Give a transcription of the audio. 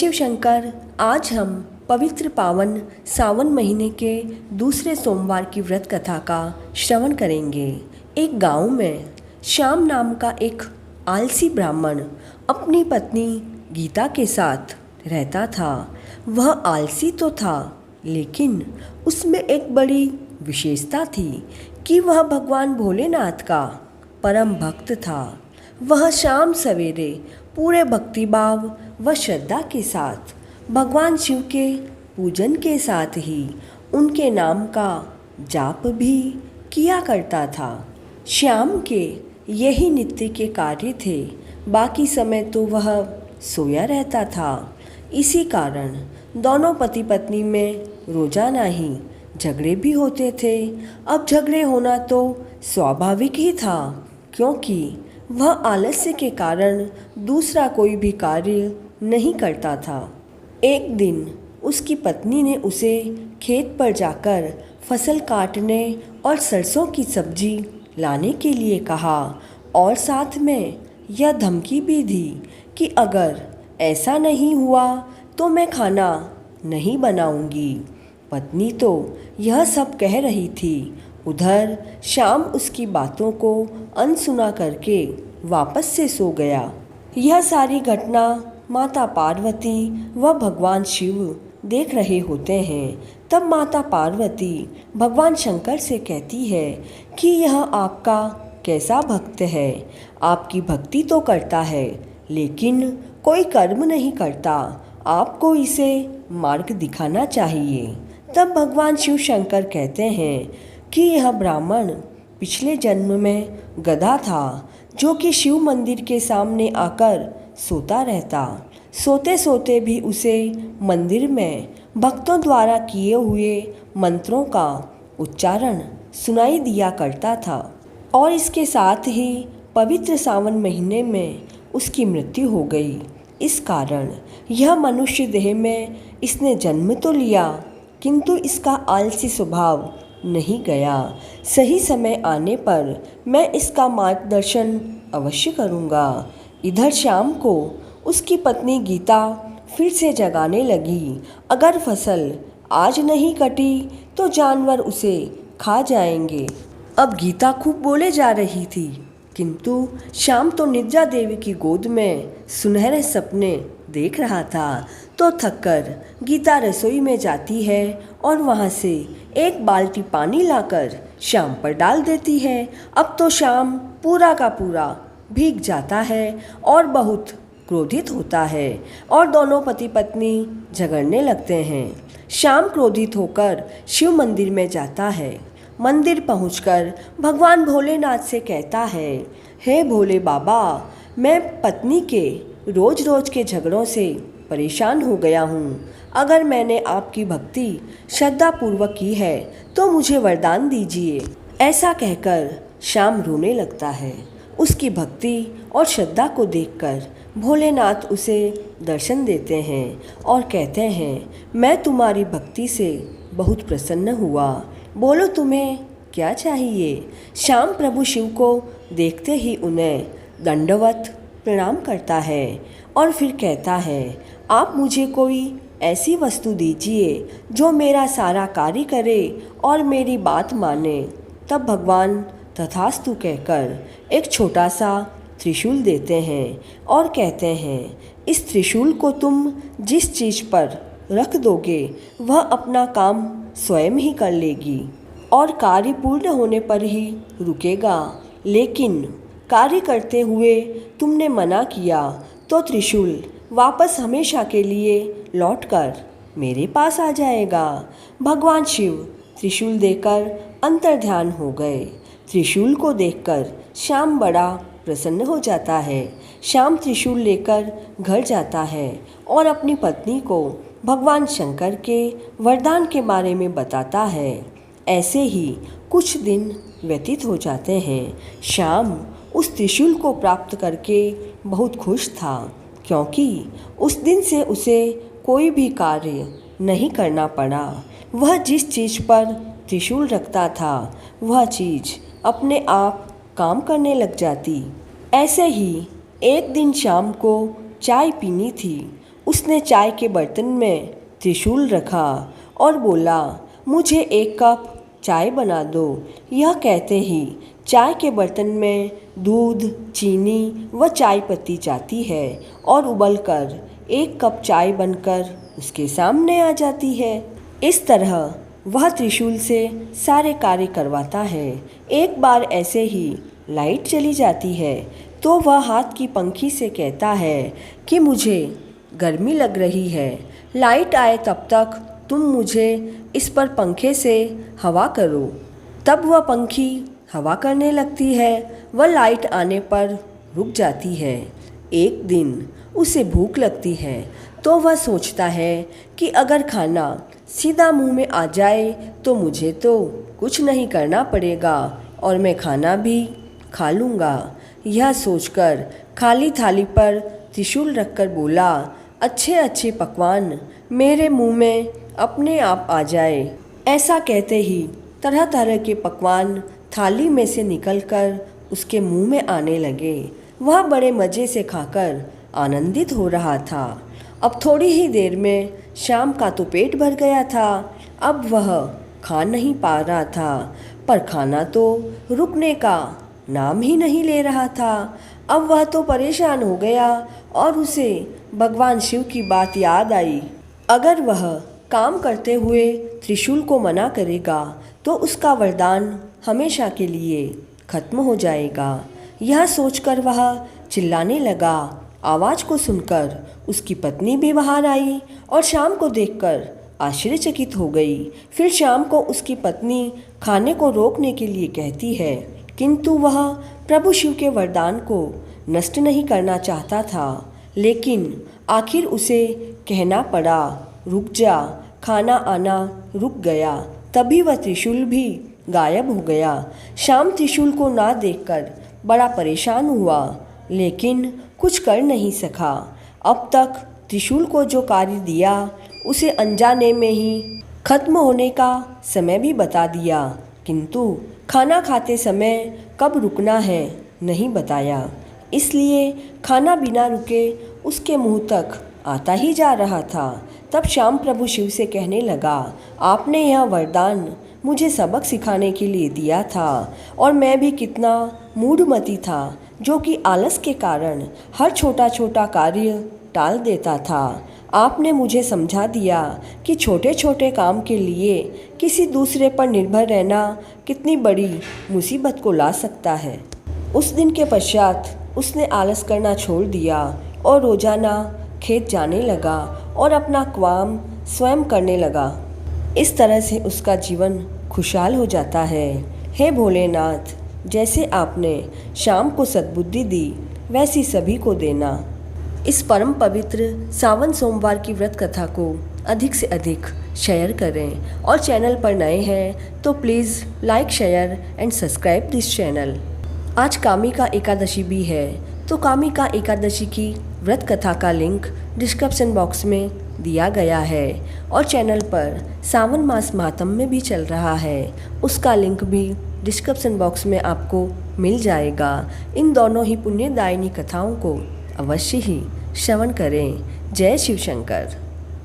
शिव शंकर, आज हम पवित्र पावन सावन महीने के दूसरे सोमवार की व्रत कथा का श्रवण करेंगे। एक गांव में श्याम नाम का एक आलसी ब्राह्मण अपनी पत्नी गीता के साथ रहता था। वह आलसी तो था, लेकिन उसमें एक बड़ी विशेषता थी कि वह भगवान भोलेनाथ का परम भक्त था। वह शाम सवेरे पूरे भक्तिभाव व श्रद्धा के साथ भगवान शिव के पूजन के साथ ही उनके नाम का जाप भी किया करता था। श्याम के यही नित्य के कार्य थे, बाकी समय तो वह सोया रहता था। इसी कारण दोनों पति पत्नी में रोजाना ही झगड़े भी होते थे। अब झगड़े होना तो स्वाभाविक ही था, क्योंकि वह आलस्य के कारण दूसरा कोई भी कार्य नहीं करता था। एक दिन उसकी पत्नी ने उसे खेत पर जाकर फसल काटने और सरसों की सब्जी लाने के लिए कहा और साथ में यह धमकी भी दी कि अगर ऐसा नहीं हुआ तो मैं खाना नहीं बनाऊंगी। पत्नी तो यह सब कह रही थी, उधर श्याम उसकी बातों को अनसुना करके वापस से सो गया। यह सारी घटना माता पार्वती व भगवान शिव देख रहे होते हैं। तब माता पार्वती भगवान शंकर से कहती है कि यह आपका कैसा भक्त है। आपकी भक्ति तो करता है, लेकिन कोई कर्म नहीं करता। आपको इसे मार्ग दिखाना चाहिए। तब भगवान शिव शंकर कहते हैं कि यह ब्राह्मण पिछले जन्म में गधा था, जो कि शिव मंदिर के सामने आकर सोता रहता। सोते सोते भी उसे मंदिर में भक्तों द्वारा किए हुए मंत्रों का उच्चारण सुनाई दिया करता था, और इसके साथ ही पवित्र सावन महीने में उसकी मृत्यु हो गई। इस कारण यह मनुष्य देह में इसने जन्म तो लिया, किंतु इसका आलसी स्वभाव नहीं गया। सही समय आने पर मैं इसका मार्गदर्शन अवश्य करूँगा। इधर शाम को उसकी पत्नी गीता फिर से जगाने लगी। अगर फसल आज नहीं कटी तो जानवर उसे खा जाएंगे। अब गीता खूब बोले जा रही थी, किंतु श्याम तो निद्रा देवी की गोद में सुनहरे सपने देख रहा था। तो थककर गीता रसोई में जाती है और वहाँ से एक बाल्टी पानी लाकर श्याम पर डाल देती है। अब तो श्याम पूरा का पूरा भीग जाता है और बहुत क्रोधित होता है, और दोनों पति पत्नी झगड़ने लगते हैं। श्याम क्रोधित होकर शिव मंदिर में जाता है। मंदिर पहुंचकर भगवान भोलेनाथ से कहता है, हे भोले बाबा, मैं पत्नी के रोज रोज के झगड़ों से परेशान हो गया हूँ। अगर मैंने आपकी भक्ति श्रद्धापूर्वक की है तो मुझे वरदान दीजिए। ऐसा कहकर श्याम रोने लगता है। उसकी भक्ति और श्रद्धा को देखकर भोलेनाथ उसे दर्शन देते हैं और कहते हैं, मैं तुम्हारी भक्ति से बहुत प्रसन्न हुआ। बोलो तुम्हें क्या चाहिए। श्याम प्रभु शिव को देखते ही उन्हें दंडवत प्रणाम करता है और फिर कहता है, आप मुझे कोई ऐसी वस्तु दीजिए जो मेरा सारा कार्य करे और मेरी बात माने। तब भगवान तथास्तु कहकर एक छोटा सा त्रिशूल देते हैं और कहते हैं, इस त्रिशूल को तुम जिस चीज़ पर रख दोगे वह अपना काम स्वयं ही कर लेगी और कार्य पूर्ण होने पर ही रुकेगा। लेकिन कार्य करते हुए तुमने मना किया तो त्रिशूल वापस हमेशा के लिए लौटकर मेरे पास आ जाएगा। भगवान शिव त्रिशूल देकर अंतर्ध्यान हो गए। त्रिशूल को देखकर श्याम बड़ा प्रसन्न हो जाता है। श्याम त्रिशूल लेकर घर जाता है और अपनी पत्नी को भगवान शंकर के वरदान के बारे में बताता है। ऐसे ही कुछ दिन व्यतीत हो जाते हैं। श्याम उस त्रिशूल को प्राप्त करके बहुत खुश था, क्योंकि उस दिन से उसे कोई भी कार्य नहीं करना पड़ा। वह जिस चीज़ पर त्रिशूल रखता था वह चीज़ अपने आप काम करने लग जाती। ऐसे ही एक दिन शाम को चाय पीनी थी उसने चाय के बर्तन में त्रिशूल रखा और बोला, मुझे 1 कप चाय बना दो। यह कहते ही चाय के बर्तन में दूध, चीनी व चाय पत्ती जाती है और उबलकर 1 कप चाय बनकर उसके सामने आ जाती है। इस तरह वह त्रिशूल से सारे कार्य करवाता है। एक बार ऐसे ही लाइट चली जाती है तो वह हाथ की पंखी से कहता है कि मुझे गर्मी लग रही है, लाइट आए तब तक तुम मुझे इस पर पंखे से हवा करो। तब वह पंखी हवा करने लगती है। वह लाइट आने पर रुक जाती है। एक दिन उसे भूख लगती है तो वह सोचता है कि अगर खाना सीधा मुंह में आ जाए तो मुझे तो कुछ नहीं करना पड़ेगा और मैं खाना भी खा लूँगा। यह सोचकर खाली थाली पर त्रिशूल रखकर बोला, अच्छे अच्छे पकवान मेरे मुंह में अपने आप आ जाए। ऐसा कहते ही तरह तरह के पकवान थाली में से निकलकर उसके मुंह में आने लगे। वह बड़े मज़े से खाकर आनंदित हो रहा था। अब थोड़ी ही देर में शाम का तो पेट भर गया था। अब वह खा नहीं पा रहा था, पर खाना तो रुकने का नाम ही नहीं ले रहा था। अब वह तो परेशान हो गया और उसे भगवान शिव की बात याद आई। अगर वह काम करते हुए त्रिशूल को मना करेगा तो उसका वरदान हमेशा के लिए खत्म हो जाएगा। यह सोचकर वह चिल्लाने लगा। आवाज़ को सुनकर उसकी पत्नी भी बाहर आई और शाम को देखकर आश्चर्यचकित हो गई। फिर शाम को उसकी पत्नी खाने को रोकने के लिए कहती है, किंतु वह प्रभु शिव के वरदान को नष्ट नहीं करना चाहता था। लेकिन आखिर उसे कहना पड़ा, रुक जा। खाना आना रुक गया। तभी वह त्रिशूल भी गायब हो गया। शाम त्रिशूल को ना देखकर बड़ा परेशान हुआ, लेकिन कुछ कर नहीं सका। अब तक त्रिशूल को जो कार्य दिया उसे अनजाने में ही खत्म होने का समय भी बता दिया, किंतु खाना खाते समय कब रुकना है नहीं बताया। इसलिए खाना बिना रुके उसके मुंह तक आता ही जा रहा था। तब शाम प्रभु शिव से कहने लगा, आपने यह वरदान मुझे सबक सिखाने के लिए दिया था और मैं भी कितना मूढ़मती था जो कि आलस के कारण हर छोटा छोटा कार्य टाल देता था। आपने मुझे समझा दिया कि छोटे छोटे काम के लिए किसी दूसरे पर निर्भर रहना कितनी बड़ी मुसीबत को ला सकता है। उस दिन के पश्चात उसने आलस करना छोड़ दिया और रोजाना खेत जाने लगा और अपना काम स्वयं करने लगा। इस तरह से उसका जीवन खुशहाल हो जाता है। हे भोलेनाथ, जैसे आपने शाम को सद्बुद्धि दी वैसी सभी को देना। इस परम पवित्र सावन सोमवार की व्रत कथा को अधिक से अधिक शेयर करें और चैनल पर नए हैं तो please like, share and subscribe this channel. आज कामिका एकादशी भी है तो कामिका एकादशी की व्रत कथा का लिंक डिस्क्रिप्शन बॉक्स में दिया गया है और चैनल पर सावन मास महात्म्य भी चल रहा है, उसका लिंक भी डिस्क्रिप्शन बॉक्स में आपको मिल जाएगा। इन दोनों ही पुण्यदायिनी कथाओं को अवश्य ही श्रवण करें। जय शिव शंकर।